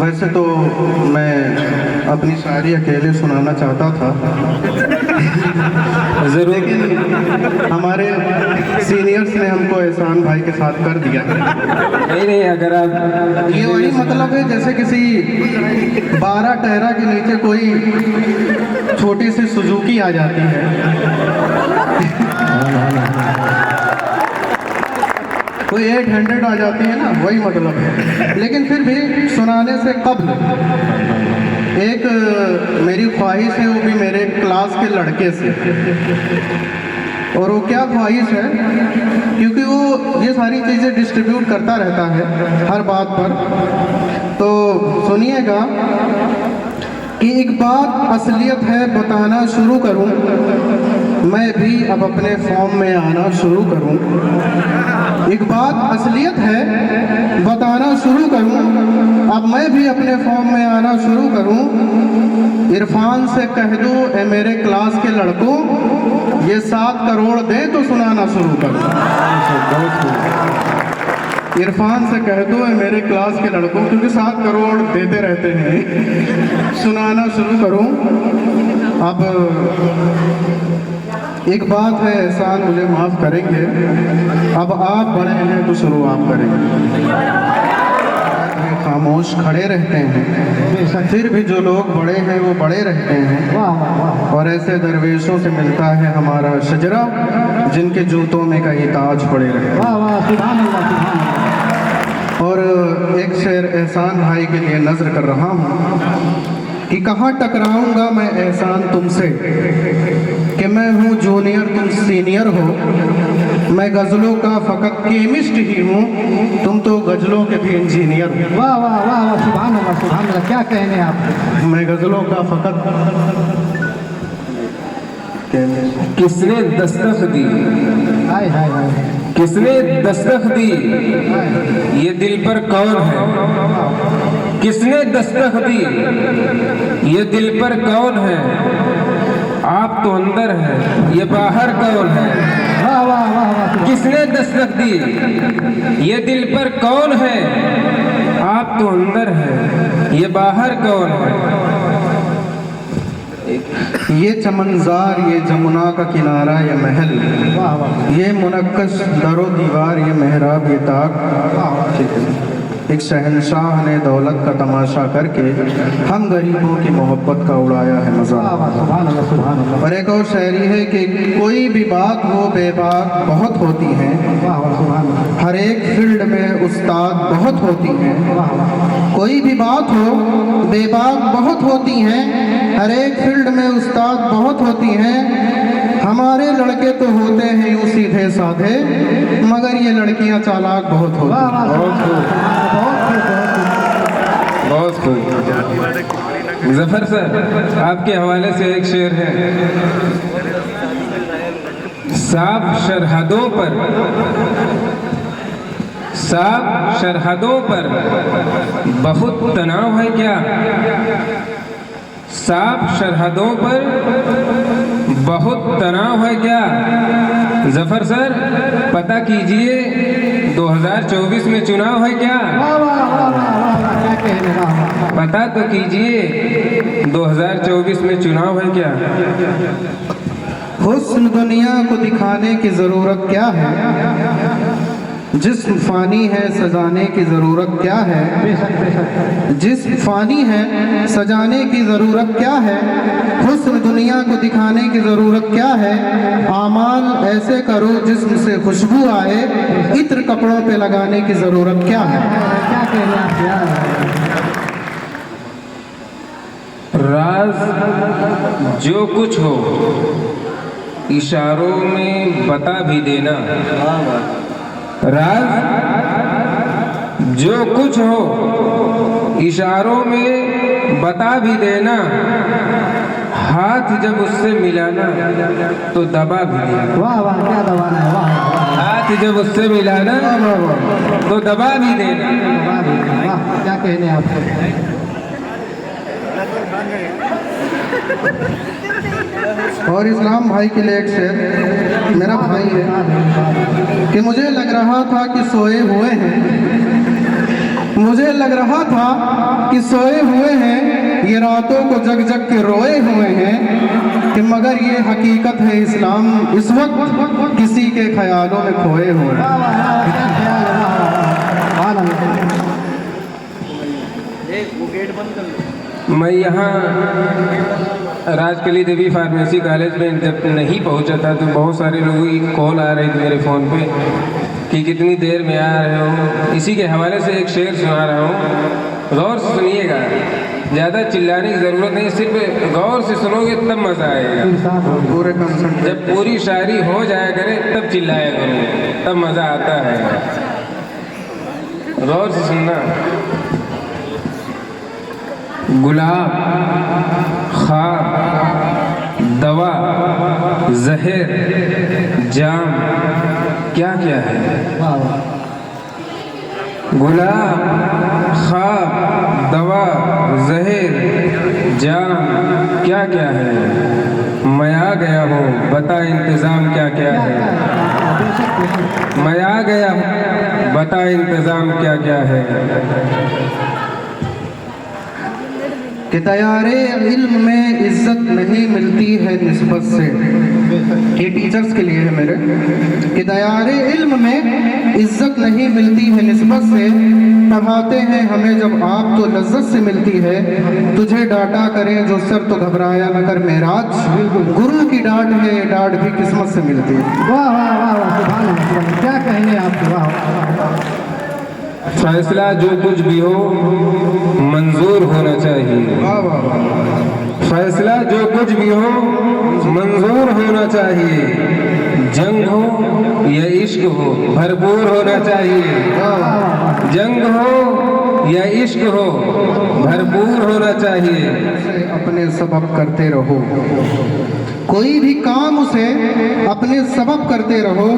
वैसे तो मैं अपनी शायरी अकेले सुनाना चाहता था जरूर। लेकिन हमारे सीनियर्स ने हमको एहसान भाई के साथ कर दिया। नहीं नहीं, अगर आप ये वही मतलब है जैसे किसी 12 टहरा के नीचे कोई छोटी सी सुजुकी आ जाती है, कोई 800 आ जाती है ना, वही मतलब है। लेकिन फिर भी सुनाने से कब्ल एक मेरी ख्वाहिश है, वो भी मेरे क्लास के लड़के से। और वो क्या ख्वाहिश है, क्योंकि वो ये सारी चीज़ें डिस्ट्रीब्यूट करता रहता है हर बात पर, तो सुनिएगा कि एक बात असलियत है बताना शुरू करूं, मैं भी अब अपने फॉर्म में आना शुरू करूं। एक बात असलियत है बताना शुरू करूं, अब मैं भी अपने फॉर्म में आना शुरू करूं। इरफान से कह दो ए मेरे क्लास के लड़कों, ये 7 करोड़ दे तो सुनाना शुरू करूं। इरफान से कह दो ए मेरे क्लास के लड़कों, क्योंकि 7 करोड़ देते रहते हैं, सुनाना शुरू करूं। अब एक बात है, एहसान मुझे माफ़ करेंगे, अब आप बड़े हैं तो शुरू आप करेंगे। खामोश खड़े रहते हैं, फिर भी जो लोग बड़े हैं वो बड़े रहते हैं। और ऐसे दरवेशों से मिलता है हमारा शजरा, जिनके जूतों में कई ताज पड़े रहते हैं। और एक शेर एहसान भाई के लिए नज़र कर रहा हूँ कि कहाँ टकराऊंगा मैं एहसान तुमसे, कि मैं हूँ जूनियर तुम सीनियर हो। मैं गज़लों का फ़कत केमिस्ट ही हूँ, तुम तो गज़लों के भी इंजीनियर हो। वाह वाह वाह वाह, सुभान अल्लाह सुभान अल्लाह, क्या कहने आप। मैं गज़लों का फ़कत किसने दस्तक दी, हाय हाय हाय, किसने दस्तक दी, ये दिल पर कौन है। किसने दस्तक दी, ये दिल पर कौन है। आप तो अंदर है, ये बाहर कौन है। वाह वाह वाह वाह, किसने दस्तक दी, ये दिल पर कौन है। आप तो अंदर है, ये बाहर कौन है। ये चमनजार, ये जमुना का किनारा, ये महल, वाह वाह, ये मुनक्कश दरो दीवार, ये मेहराब, ये ताक। ठीक है, एक शहंशाह ने दौलत का तमाशा करके हम गरीबों की मोहब्बत का उड़ाया है मज़ा। वाह वाह, सुभान अल्लाह सुभान अल्लाह। और एक और शायरी है कि कोई भी बात हो बेबाक बहुत होती हैं, वाह वाह, सुभान अल्लाह। हर एक फील्ड में उस्ताद बहुत होती हैं। वाह वाह, कोई भी बात हो बेबाक बहुत होती हैं, हर एक फील्ड में उस्ताद बहुत होती हैं। हमारे लड़के तो होते हैं यूँ सीधे साधे, मगर ये लड़कियां चालाक बहुत होती वाह हैं। वाह, बहुत खूब। जफर सर, आपके हवाले से एक शेर है। साफ सरहदों पर, साफ सरहदों पर बहुत तनाव है क्या। साफ सरहदों पर बहुत तनाव है क्या। जफर सर, पता कीजिए 2024 में चुनाव है क्या। वाह वाह वाह वाह, क्या कहने, वाह वाह। पता तो कीजिए 2024 में चुनाव है क्या। हुस्न दुनिया को दिखाने की ज़रूरत क्या है, जिस्म फ़ानी है सजाने की ज़रूरत क्या है। बेशक बेशक, जिस्म फ़ानी है सजाने की ज़रूरत क्या है। हुस्न दुनिया को दिखाने की ज़रूरत क्या है। आमाल ऐसे करो जिस्म से खुशबू आए, इत्र कपड़ों पे लगाने की ज़रूरत क्या है। क्या कहने आप यार। राज जो कुछ हो इशारों में बता भी देना। राज जो कुछ हो इशारों में बता भी देना। हाथ जब उससे मिलाना तो दबा भी देना। वाह वाह, क्या दबाना है, वाह वाह, हाथ जब उससे मिलाना तो दबा भी देना। वाह, क्या कहने आप। और इस्लाम भाई के लिए एक शेर, मेरा भाई है, कि मुझे लग रहा था कि सोए हुए हैं, मुझे लग रहा था कि सोए हुए हैं, ये रातों को जग जग के रोए हुए हैं, कि मगर ये हकीकत है इस्लाम इस वक्त किसी के ख्यालों में खोए हुए हैं। वाह वाह वाह, क्या ख्याल है, वाह वाह वाह, सुभान अल्लाह। मैं यहाँ राजकली देवी फार्मेसी कॉलेज में जब नहीं पहुँचा था तो बहुत सारे लोगों की कॉल आ रही थी मेरे फ़ोन पे कि कितनी देर में आ रहे हो। इसी के हवाले से एक शेर सुना रहा हूँ, गौर से सुनिएगा, ज़्यादा चिल्लाने की ज़रूरत नहीं, सिर्फ गौर से सुनोगे तब मज़ा आएगा। पूरे कंसर्ट जब पूरी शायरी हो जाया करे तब चिल्लाया करो, तब मज़ा आता है। गौर से सुनना। गुलाब, ख़ाब, दवा, जहर, जाम, क्या क्या है? वाह वाह, गुलाब, ख़ाब, दवा, जहर, जाम, क्या क्या है? मैं आ गया हूँ, बता इंतज़ाम क्या क्या है? बेशक बेशक, मैं आ गया हूँ, बता इंतज़ाम क्या क्या है? कि तैयारे इल्म में इज्जत नहीं मिलती है निस्बत से, ये टीचर्स के लिए है मेरे, कि तैयारे इल्म में इज्जत नहीं मिलती है निस्बत से, पढ़ाते हैं हमें जब आप तो लज्जत से मिलती है, तुझे डांटा करें जो सर तो घबराया न कर मेराज, गुरु की डांट है ये डांट भी किस्मत से मिलती है। वाह वाह वाह वाह, सुभान अल्लाह, सुभान अल्लाह, क्या कहने आपके, वाह वाह। फैसला जो कुछ भी हो मंजूर होना चाहिए। वाह वाह वाह, फैसला जो कुछ भी हो मंजूर होना चाहिए। जंग हो या इश्क हो भरपूर होना चाहिए। जंग हो या इश्क हो भरपूर होना चाहिए। अपने सबब करते रहो, कोई भी काम उसे अपने सबब करते रहो,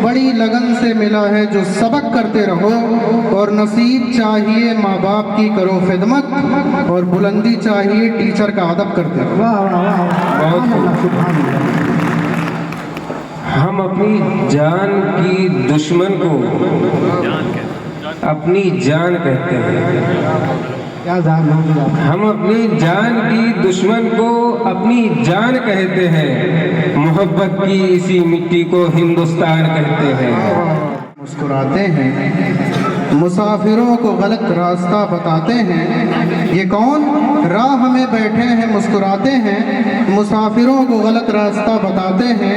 बड़ी लगन से मिला है जो सबक करते रहो, और नसीब चाहिए माँ बाप की करो खिदमत, और बुलंदी चाहिए टीचर का अदब करते रहो। वाह वाह वाह, बहुत सुभान अल्लाह, सुभान अल्लाह। हम अपनी जान की दुश्मन को अपनी जान कहते हैं। क्या जान होगी आप। हम अपनी जान की दुश्मन को अपनी जान कहते हैं। मोहब्बत की इसी मिट्टी को हिंदुस्तान कहते हैं। मुस्कुराते हैं, मुसाफिरों को गलत रास्ता बताते हैं, ये कौन राह में बैठे हैं मुस्कुराते हैं, मुसाफिरों को गलत रास्ता बताते हैं,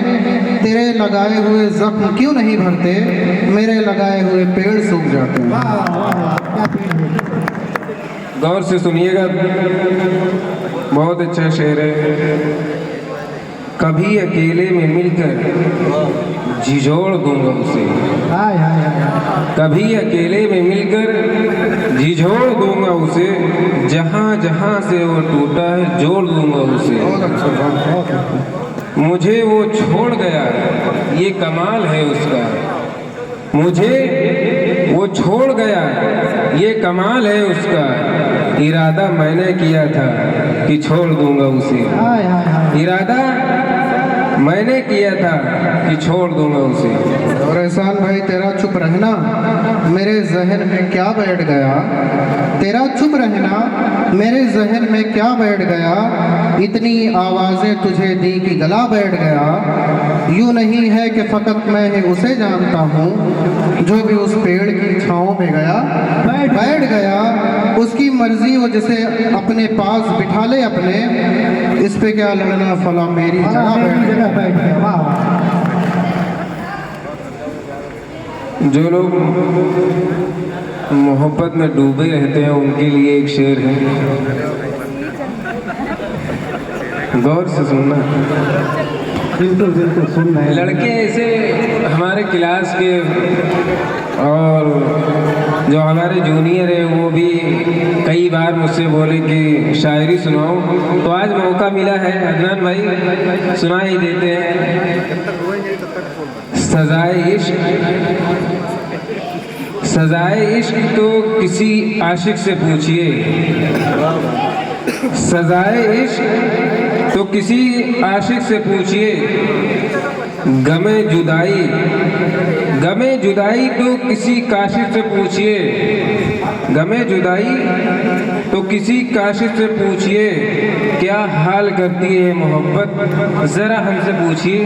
तेरे लगाए हुए जख्म क्यों नहीं भरते, मेरे लगाए हुए पेड़ सूख जाते हैं। वाह वाह वाह, क्या पेड़ है। गौर से सुनिएगा, बहुत अच्छा शेर है। कभी अकेले में मिलकर झिझोड़ दूंगा उसे, हाय हाय हाय, कभी अकेले में मिलकर झिझोड़ दूंगा उसे, जहाँ जहाँ से वो टूटा है जोड़ दूंगा उसे। मुझे वो छोड़ गया ये कमाल है उसका, मुझे वो छोड़ गया ये कमाल है उसका, इरादा मैंने किया था कि छोड़ दूंगा उसे। हाय हाय हाय, इरादा मैंने किया था कि छोड़ दूंगा उसे। और एहसान भाई, तेरा चुप रहना मेरे जहन में क्या बैठ गया, तेरा चुप रहना मेरे जहन में क्या बैठ गया, इतनी आवाज़ें तुझे दी कि गला बैठ गया, यूँ नहीं है कि फ़कत मैं ही उसे जानता हूँ, जो भी उस पेड़ की छाँव में गया बैठ गया, उसकी मर्जी वो जिसे अपने पास बिठा ले अपने, इस पे क्या लड़ना फला मेरी जगह बैठ गया। जगह बैठ गया, वाह वाह। जो लोग मोहब्बत में डूबे रहते हैं उनके लिए एक शेर है, गौर से सुनना। बिल्कुल बिल्कुल, सुन रहे हैं। लड़के ऐसे हमारे क्लास के और जो हमारे जूनियर हैं वो भी कई बार मुझसे बोले कि शायरी सुनाओ, तो आज मौका मिला है, अदनान भाई सुना ही देते हैं। सजाए इश्क, सजाए इश्क तो किसी आशिक से पूछिए, सजाए इश्क तो किसी आशिक से पूछिए, गमे जुदाई गमे जुदाई तो किसी काशिफ से पूछिए, गमे जुदाई तो किसी काशिफ से पूछिए, क्या हाल करती है मोहब्बत जरा हमसे पूछिए,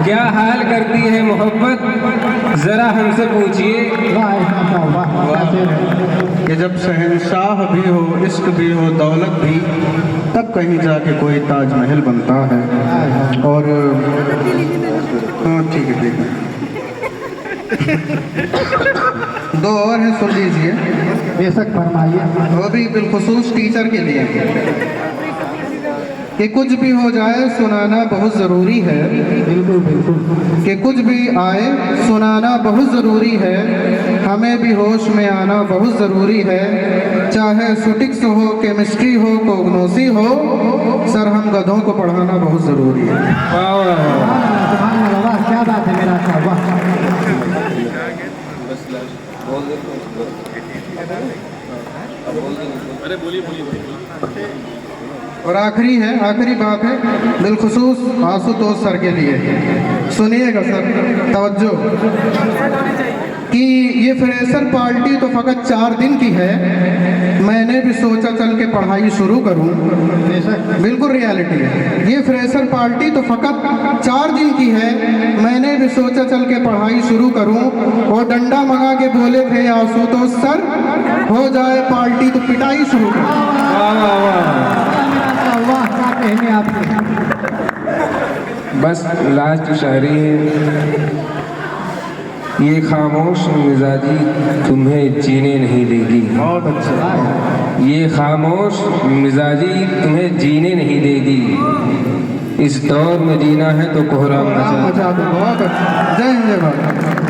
क्या हाल करती है मोहब्बत जरा हमसे पूछिए। कि जब शहंशाह भी हो, इश्क भी हो, दौलत भी, तब कहीं जाके कोई ताजमहल बनता है। और हाँ ठीक है ठीक है, दो और हैं, सुन लीजिए। बेशक फरमाइए। वो भी बिलखुसूस टीचर के लिए कि कुछ भी हो जाए सुनाना बहुत ज़रूरी है, बिल्कुल बिल्कुल। कि कुछ भी आए सुनाना बहुत ज़रूरी है, हमें भी होश में आना बहुत ज़रूरी है, चाहे सुटिक्स हो, केमिस्ट्री हो, कोग्नोसी हो, सर हम गधों को पढ़ाना बहुत ज़रूरी है। सुभान अल्लाह, वाह क्या बात है मेरा साहब, वाह। और आखिरी है, आखिरी बात है बिलखुसूस आशुतोष सर के लिए, सुनिएगा सर, तवज्जो, कि ये फ्रेशर पार्टी तो फ़कत 4 दिन की है, मैंने भी सोचा चल के पढ़ाई शुरू करूं, बिल्कुल रियलिटी है, ये फ्रेशर पार्टी तो फ़कत 4 दिन की है, मैंने भी सोचा चल के पढ़ाई शुरू करूं, और डंडा मंगा के बोले थे आशुतोष सर, हो जाए पार्टी तो पिटाई शुरू करूं। वाह क्या कहने आपके। बस लास्ट शायरी है, ये खामोश मिजाजी तुम्हें जीने नहीं देगी, बहुत अच्छा, ये खामोश मिजाजी तुम्हें जीने नहीं देगी, इस दौर में जीना है तो कोहराम मचा। बहुत अच्छा, जय हिंद जय भारत।